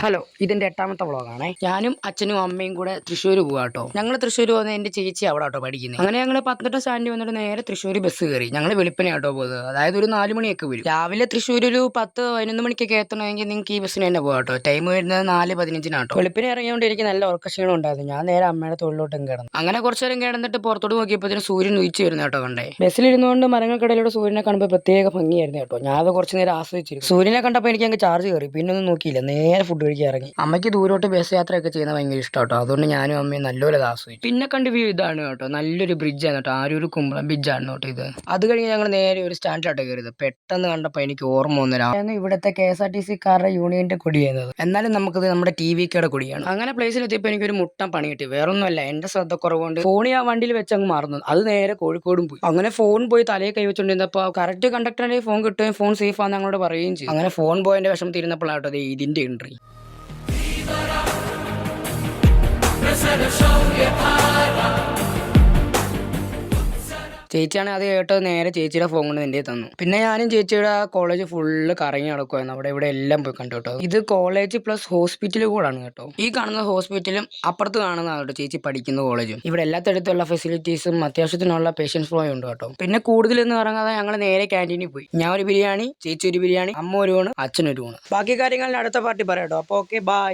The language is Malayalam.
ഹലോ, ഇതിന്റെ 8ാമത്തെ വ്ളോഗാണേ. ഞാനും അച്ഛനും അമ്മയും കൂടെ തൃശ്ശൂർ പോവാട്ടോ. ഞങ്ങൾ തൃശ്ശൂർ പോകുന്ന എന്റെ ചേച്ചി അവിടെ ആട്ടോ പഠിക്കുന്നത്. അങ്ങനെ ഞങ്ങൾ 10 സ്റ്റാൻഡിൽ വന്നിട്ട് നേരെ തൃശ്ശൂർ ബസ് കയറി. ഞങ്ങൾ വെളുപ്പിനെ ആട്ടോ പോകുന്നത്. അതായത് ഒരു 4 മണിയൊക്കെ വരും. രാവിലെ തൃശ്ശൂർ ഒരു 10-11 മണിക്കൊക്കെ എത്തണമെങ്കിൽ നിങ്ങൾക്ക് ഈ ബസ്സിന് തന്നെ പോകാട്ടോ. ടൈം വരുന്നത് 4:15 വെളുപ്പിനെ ഇറങ്ങിയോണ്ട് എനിക്ക് നല്ല ഉറക്കക്ഷീണം ഉണ്ടായിരുന്നു. ഞാൻ നേരെ അമ്മയുടെ തൊഴിലോട്ടും കിടന്നു. അങ്ങനെ കുറച്ചു നേരം കിടന്നിട്ട് പുറത്തോട്ട് നോക്കിയപ്പോൾ സൂര്യൻ ഉദിച്ചു വരുന്ന കേട്ടോ കണ്ടേ. ബസ്സിലിരുന്നുകൊണ്ട് മരങ്ങൾക്കിടയിലൂടെ സൂര്യനെ കാണുമ്പോൾ പ്രത്യേക ഭംഗിയായിരുന്നു കേട്ടോ. ഞാൻ അത് കുറച്ചു നേരം ആസ്വദിച്ചിരുന്നു. സൂര്യനെ കണ്ടപ്പോൾ എനിക്ക് അങ്ങ് ചാർജ് കയറി. പിന്നെ ഒന്നും നോക്കിയില്ല, നേരെ ഫുഡ് കഴിക്കാൻ ഇറങ്ങി. അമ്മയ്ക്ക് ദൂരോട്ട് ബസ് യാത്രയൊക്കെ ചെയ്യുന്നത് ഭയങ്കര ഇഷ്ടം കേട്ടോ. അതുകൊണ്ട് ഞാനും അമ്മയും നല്ലപോലെ ആസ്വദിച്ചു. പിന്നെ കണ്ട് വ്യൂ ഇതാണ് കേട്ടോ. നല്ലൊരു ബ്രിഡ്ജാണ് കേട്ടോ. ആരൂർ കുമ്പളം ബ്രിഡ്ജാണ് കേട്ടോ ഇത്. അത് കഴിഞ്ഞ് ഞങ്ങൾ നേരെ ഒരു സ്റ്റാൻഡിലോട്ട് കയറിയത്. പെട്ടെന്ന് കണ്ടപ്പോൾ എനിക്ക് ഓർമ്മ വന്നില്ല, ഇവിടുത്തെ KSRTC കാരുടെ യൂണിയന്റെ കൊടിയായിരുന്നത്. എന്നാലും നമുക്കത് നമ്മുടെ TVKയുടെ കൊടിയാണ്. അങ്ങനെ പ്ലേസിലെത്തിയപ്പോൾ എനിക്കൊരു മുട്ടം പണി കിട്ടി. വേറൊന്നുമല്ല, എന്റെ ശ്രദ്ധ കുറവുകൊണ്ട് ഫോൺ ആ വണ്ടിയിൽ വെച്ചങ്ങ് മറന്നു. അത് നേരെ കോഴിക്കോടും പോയി. അങ്ങനെ ഫോൺ പോയി തലയെ കൈവച്ചോണ്ടിരുന്നപ്പോൾ കറക്റ്റ് കണ്ടക്ടറിന്റെ ഫോൺ കിട്ടുകയും ഫോൺ സേഫ് ആണെന്ന് ഞങ്ങളോട് പറയുകയും ചെയ്തു. അങ്ങനെ ഫോൺ പോയതിന്റെ വിഷം തീരുന്നപ്പോഴാട്ടോ ഇതിന്റെ എൻട്രി. ചേച്ചിയാണ് അത് കേട്ടത്. നേരെ ചേച്ചിയുടെ ഫോൺ കൊണ്ട് എൻ്റെ തന്നു. പിന്നെ ഞാനും ചേച്ചിയുടെ കോളേജ് ഫുള്ള് കറങ്ങി നടക്കുമായിരുന്നു. അവിടെ ഇവിടെ എല്ലാം പോയി കണ്ടു കേട്ടോ. ഇത് കോളേജ് പ്ലസ് ഹോസ്പിറ്റൽ കൂടാണ് കേട്ടോ. ഈ കാണുന്ന ഹോസ്പിറ്റലും അപ്പുറത്ത് കാണുന്നതാണ് കേട്ടോ ചേച്ചി പഠിക്കുന്ന കോളേജും. ഇവിടെ എല്ലാത്തരത്തിലുള്ള ഫെസിലിറ്റീസും അത്യാവശ്യത്തിനുള്ള പേഷ്യൻസ് ഫ്ലോ ഉണ്ട് കേട്ടോ. പിന്നെ കൂടുതലൊന്നും ഇറങ്ങാതെ ഞങ്ങൾ നേരെ ക്യാൻറ്റീനിൽ പോയി. ഞാൻ ഒരു ബിരിയാണി, ചേച്ചി ഒരു ബിരിയാണി, അമ്മ ഒരു ഊണ്, അച്ഛനൊരു ഊണ്. ബാക്കി കാര്യങ്ങളിൽ അടുത്ത പാർട്ടി പറയാം കേട്ടോ. അപ്പോൾ ഓക്കെ, ബൈ.